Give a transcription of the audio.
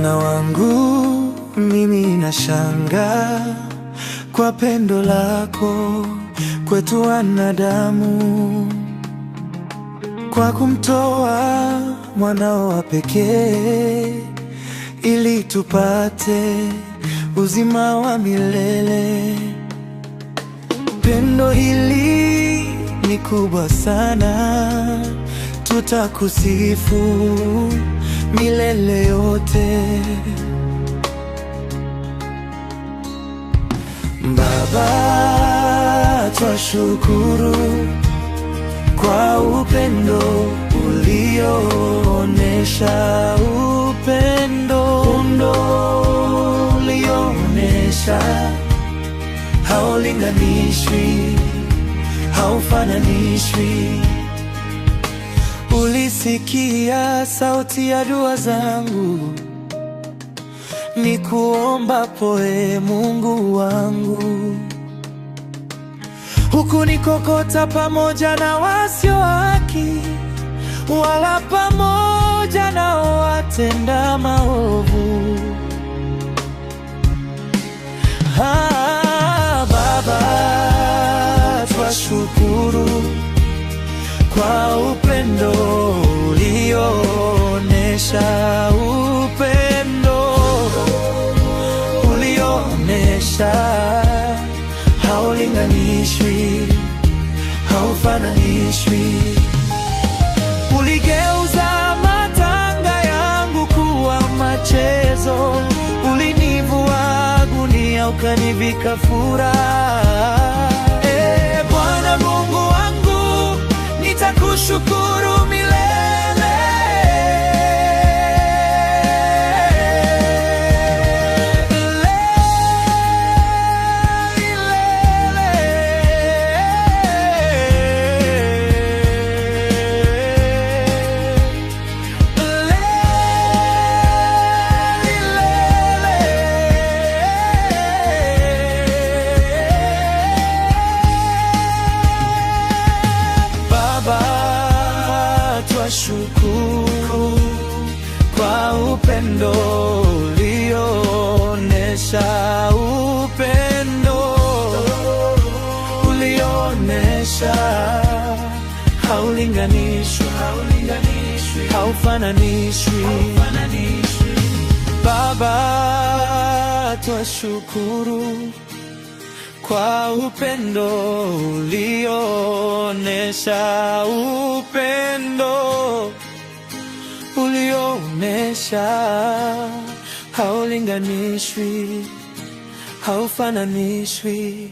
Bwana wangu, mimi nashangaa kwa pendo lako kwetu wanadamu, kwa kumtoa mwanao wa pekee ili tupate uzima wa milele. Pendo hili ni kubwa sana, tutakusifu milele yote. Baba, twashukuru kwa upendo ulioonyesha, upendo ulioonyesha haulinganishwi, haufananishwi. Ulisikia sauti ya dua zangu, nikuombapo Ee Mungu wangu. Hukunikokota pamoja na wasio haki, wala pamoja na watenda maovu. Baba, twashukuru kwa upendo ulioonyesha, upendo ulioonyesha haulinganishwi, haufananishwi. Uligeuza matanga yangu kuwa machezo, ulinivua gunia ukanivika furaha. Bwana Mungu wangu, nitakushukuru milele. Twashukuru kwa upendo ulioonyesha, upendo ulioonyesha haulinganishwi, haufananishwi. Baba, twashukuru kwa upendo ulioonyesha, upendo ulioonyesha haulinganishwi, haufananishwi.